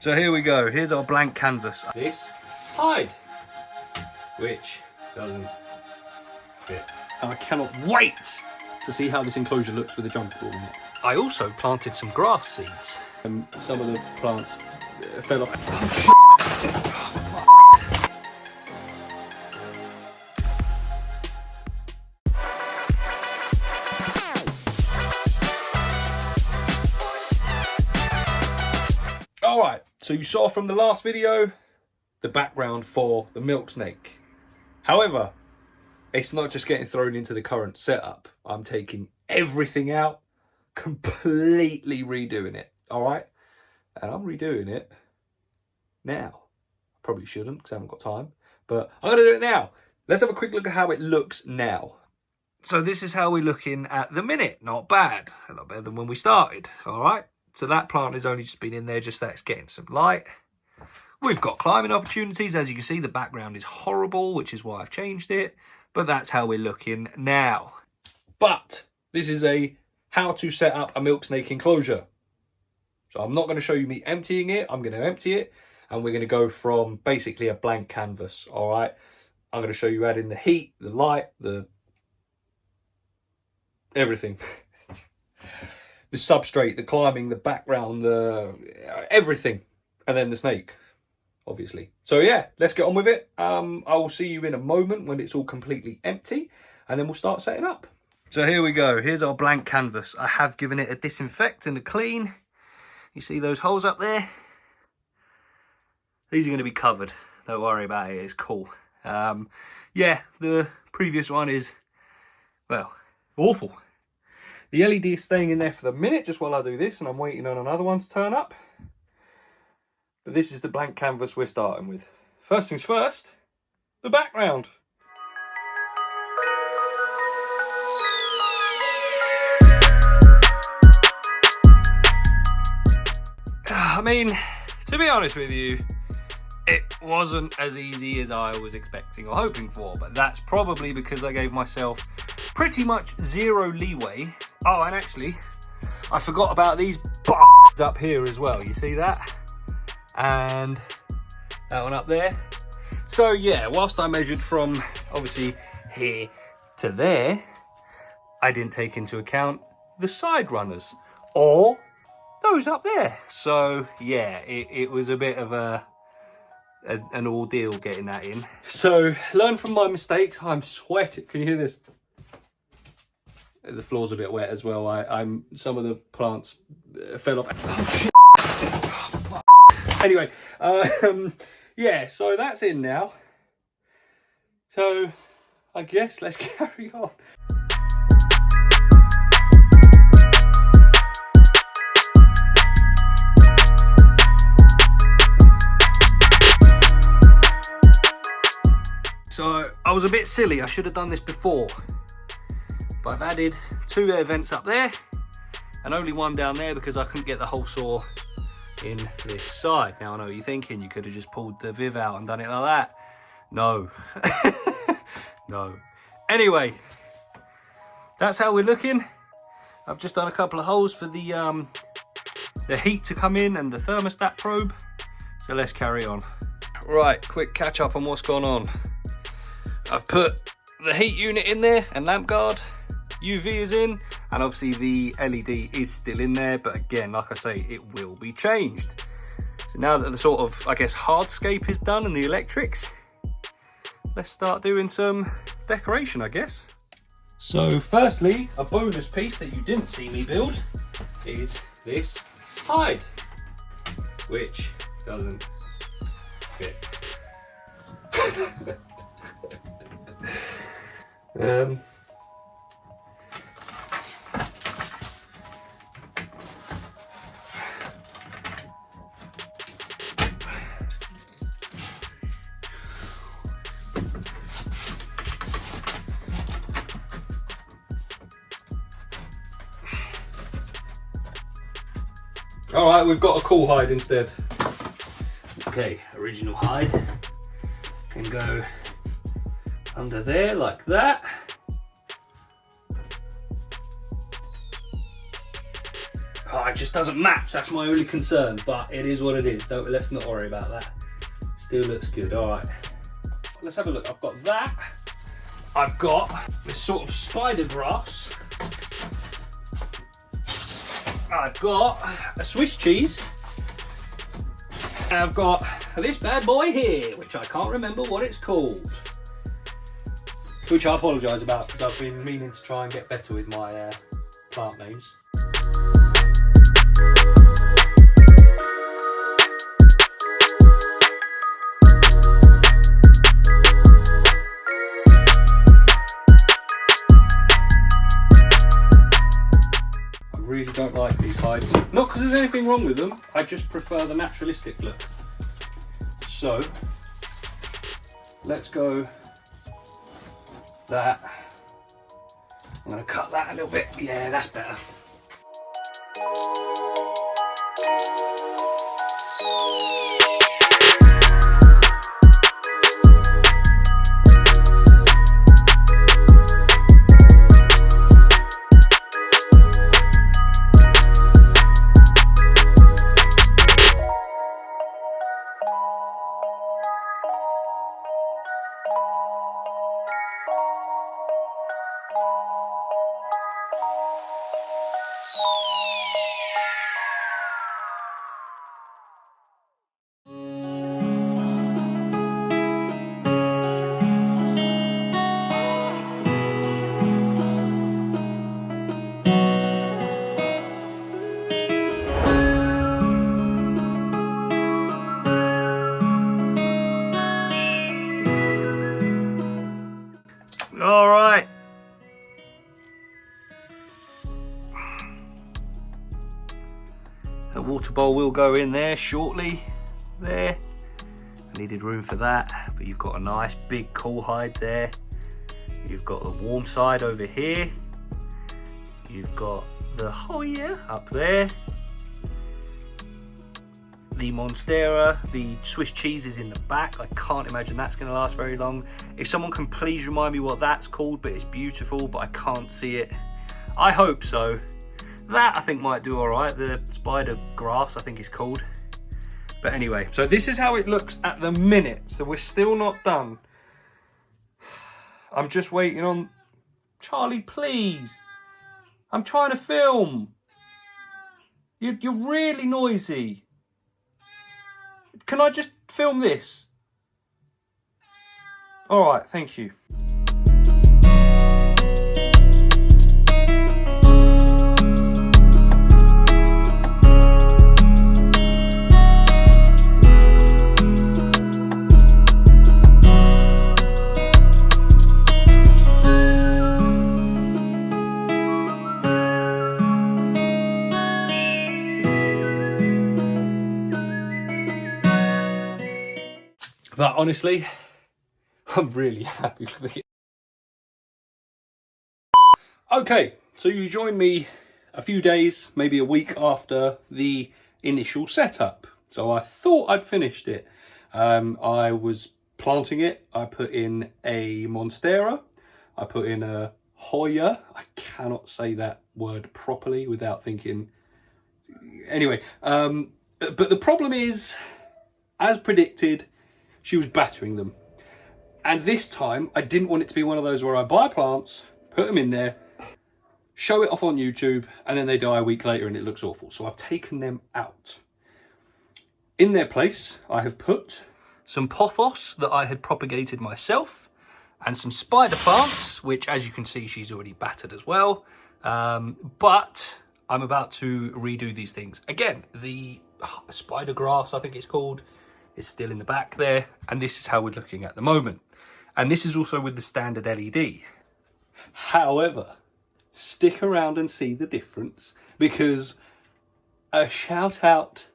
So here we go, here's our blank canvas. This hide, which doesn't fit. I cannot wait to see how this enclosure looks with a jungle ball in it. I also planted some grass seeds. Some of the plants fell off. Alright, so you saw from the last video the background for the Milksnake. However, it's not just getting thrown into the current setup. I'm taking everything out, completely redoing it. Alright? And I'm redoing it now. Probably shouldn't because I haven't got time. But I'm going to do it now. Let's have a quick look at how it looks now. So this is how we're looking at the minute. Not bad. A lot better than when we started. Alright? So that plant has only just been in there, just that it's getting some light. We've got climbing opportunities. As you can see, the background is horrible, which is why I've changed it. But that's how we're looking now. But this is a how to set up a Milksnake enclosure. So I'm not going to show you me emptying it. I'm going to empty it. And we're going to go from basically a blank canvas. All right. I'm going to show you adding the heat, the light, the everything. The substrate, the climbing, the background, the everything, and then the snake, obviously. So yeah, let's get on with it. I will see you in a moment when it's all completely empty, and then we'll start setting up. So here we go. Here's our blank canvas. I have given it a disinfect and a clean. You see those holes up there? These are going to be covered. Don't worry about it. It's cool. Yeah, the previous one is, well, awful. The LED is staying in there for the minute, just while I do this, and I'm waiting on another one to turn up. But this is the blank canvas we're starting with. First things first, the background. I mean, to be honest with you, it wasn't as easy as I was expecting or hoping for, but that's probably because I gave myself pretty much zero leeway. Oh, and actually, I forgot about these up here as well. You see that? And that one up there. So yeah, whilst I measured from obviously here to there, I didn't take into account the side runners or those up there. So yeah, it was a bit of an ordeal getting that in. So learn from my mistakes. I'm sweating. Can you hear this? The floor's a bit wet as well. I'm some of the plants fell off. Oh, shit. Oh, fuck. Anyway, yeah, so that's in now. So I guess let's carry on. So I was a bit silly. I should have done this before. But I've added 2 air vents up there and only one down there because I couldn't get the whole saw in this side. Now I know what you're thinking, you could have just pulled the Viv out and done it like that. No. No. Anyway, that's how we're looking. I've just done a couple of holes for the heat to come in and the thermostat probe. So let's carry on. Right, quick catch up on what's gone on. I've put the heat unit in there and lamp guard. UV is in, and obviously the LED is still in there, but again, like I say, it will be changed. So now that the sort of, I guess, hardscape is done and the electrics, let's start doing some decoration, I guess. So firstly, a bonus piece that you didn't see me build is this hide, which doesn't fit. All right, we've got a cool hide instead. Okay, original hide can go under there like that. Oh, it just doesn't match, that's my only concern, but it is what it is. Let's not worry about that. Still looks good, all right. Let's have a look. I've got that. I've got this sort of spider grass. I've got a Swiss cheese. And I've got this bad boy here, which I can't remember what it's called. Which I apologise about, because I've been meaning to try and get better with my plant names. I really don't like these hides. Not because there's anything wrong with them, I just prefer the naturalistic look. So, let's go that. I'm going to cut that a little bit. Yeah, that's better. All right. A water bowl will go in there shortly. There. I needed room for that, but you've got a nice big cool hide there. You've got the warm side over here. You've got the Hoya up there. The Monstera, the Swiss cheese is in the back. I can't imagine that's going to last very long. If someone can please remind me what that's called, but it's beautiful, but I can't see it. I hope so. That I think might do all right. The spider grass, I think it's called. But anyway, so this is how it looks at the minute. So we're still not done. I'm just waiting on... Charlie, please. I'm trying to film. You're really noisy. Can I just film this? All right, thank you. But honestly, I'm really happy with it. Okay, so you joined me a few days, maybe a week after the initial setup. So I thought I'd finished it. I was planting it. I put in a Monstera. I put in a Hoya. I cannot say that word properly without thinking. Anyway, but the problem is, as predicted, she was battering them. And this time, I didn't want it to be one of those where I buy plants, put them in there, show it off on YouTube, and then they die a week later and it looks awful. So I've taken them out. In their place, I have put some pothos that I had propagated myself, and some spider plants, which, as you can see, she's already battered as well. But I'm about to redo these things. Again, the spider grass, I think it's called, is still in the back there, and this is how we're looking at the moment. And this is also with the standard LED. However, stick around and see the difference, because a shout out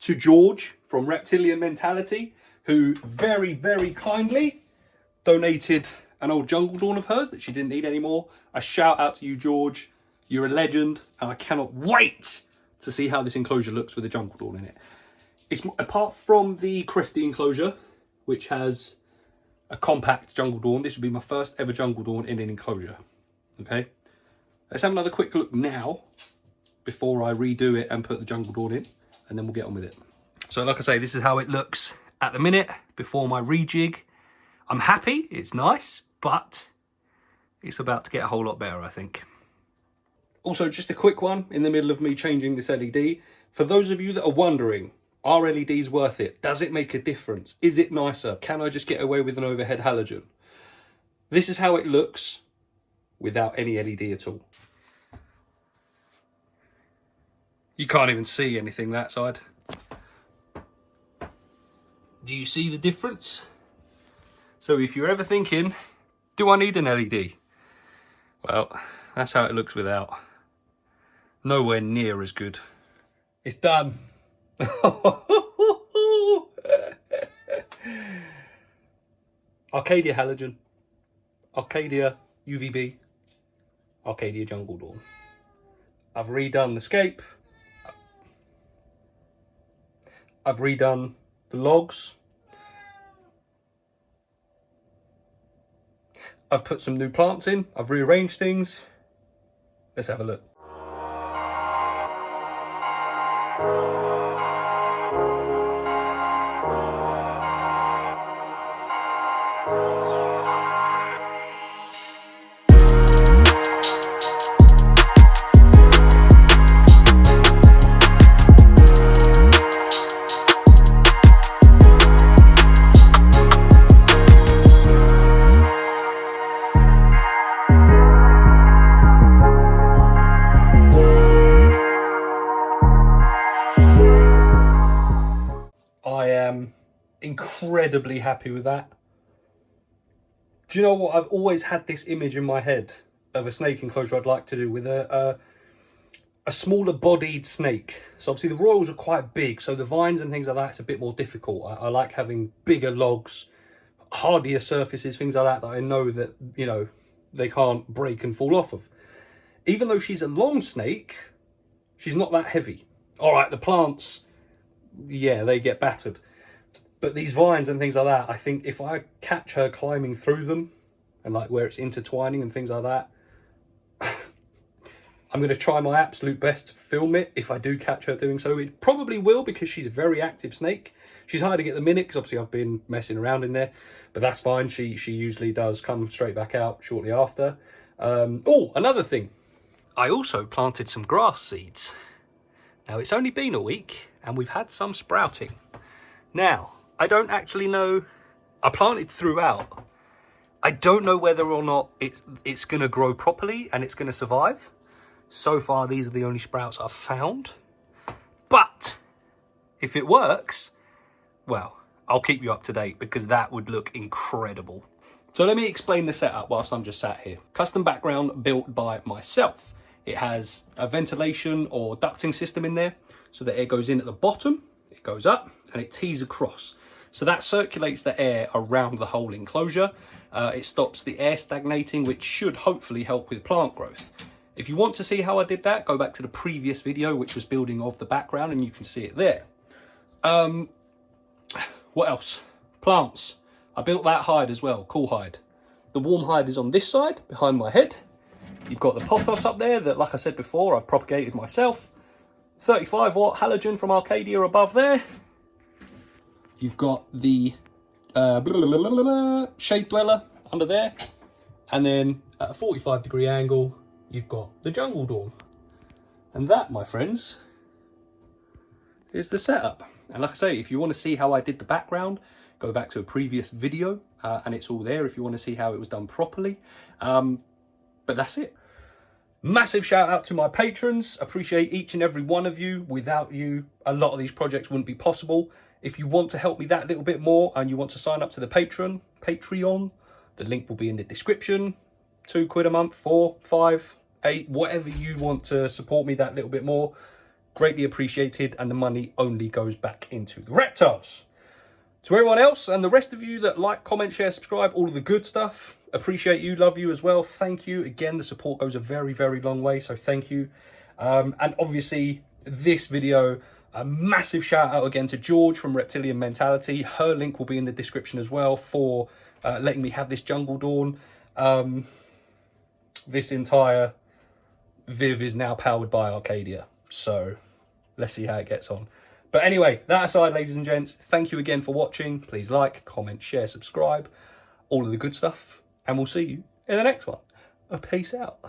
to George from Reptilian Mentality, who very, very kindly donated an old jungle dawn of hers that she didn't need anymore. A shout out to you, George. You're a legend, and I cannot wait to see how this enclosure looks with a jungle dawn in it. It's, apart from the Cresty enclosure, which has a compact jungle dawn, this would be my first ever jungle dawn in an enclosure. Okay, let's have another quick look now before I redo it and put the jungle dawn in, and then we'll get on with it. So like I say, this is how it looks at the minute before my rejig. I'm happy, it's nice, but it's about to get a whole lot better, I think. Also, just a quick one in the middle of me changing this LED. For those of you that are wondering, are LEDs worth it? Does it make a difference? Is it nicer? Can I just get away with an overhead halogen? This is how it looks without any LED at all. You can't even see anything that side. Do you see the difference? So if you're ever thinking, do I need an LED? Well, that's how it looks without. Nowhere near as good. It's done. Arcadia halogen, Arcadia UVB, Arcadia jungle dawn. I've redone the scape. I've redone the logs. I've put some new plants in. I've rearranged things. Let's have a look. Incredibly happy with that. Do you know what? I've always had this image in my head of a snake enclosure I'd like to do with a smaller bodied snake. So obviously the royals are quite big, so the vines and things like that, it's a bit more difficult. I like having bigger logs, hardier surfaces, things like that I know that, you know, they can't break and fall off of. Even though she's a long snake, she's not that heavy. All right, the plants, yeah, they get battered. But these vines and things like that, I think if I catch her climbing through them and like where it's intertwining and things like that, I'm going to try my absolute best to film it if I do catch her doing so. It probably will because she's a very active snake. She's hiding at the minute because obviously I've been messing around in there, but that's fine. She usually does come straight back out shortly after. Oh, another thing. I also planted some grass seeds. Now it's only been a week and we've had some sprouting. Now, I don't actually know, I planted throughout. I don't know whether or not it's going to grow properly and it's going to survive. So far, these are the only sprouts I've found. But if it works, well, I'll keep you up to date because that would look incredible. So let me explain the setup whilst I'm just sat here. Custom background built by myself. It has a ventilation or ducting system in there so the air goes in at the bottom, it goes up and it tees across. So that circulates the air around the whole enclosure. It stops the air stagnating, which should hopefully help with plant growth. If you want to see how I did that, go back to the previous video, which was building of the background, and you can see it there. What else? Plants. I built that hide as well, cool hide. The warm hide is on this side, behind my head. You've got the pothos up there that, like I said before, I've propagated myself. 35 watt halogen from Arcadia above there. You've got the shade dweller under there. And then at a 45-degree angle, you've got the jungle dawn. And that, my friends, is the setup. And like I say, if you want to see how I did the background, go back to a previous video and it's all there if you want to see how it was done properly. But that's it. Massive shout out to my patrons. Appreciate each and every one of you. Without you, a lot of these projects wouldn't be possible. If you want to help me that little bit more and you want to sign up to the Patreon, the link will be in the description. £2 a month, 4, 5, 8, whatever you want to support me that little bit more. Greatly appreciated, and the money only goes back into the reptiles. To everyone else and the rest of you that like, comment, share, subscribe, all of the good stuff, appreciate you, love you as well. Thank you. Again, the support goes a very, very long way, so thank you. And obviously, this video, a massive shout out again to George from Reptilian Mentality. Her link will be in the description as well for letting me have this jungle dawn. This entire Viv is now powered by Arcadia. So let's see how it gets on. But anyway, that aside, ladies and gents, thank you again for watching. Please like, comment, share, subscribe, all of the good stuff. And we'll see you in the next one. Peace out.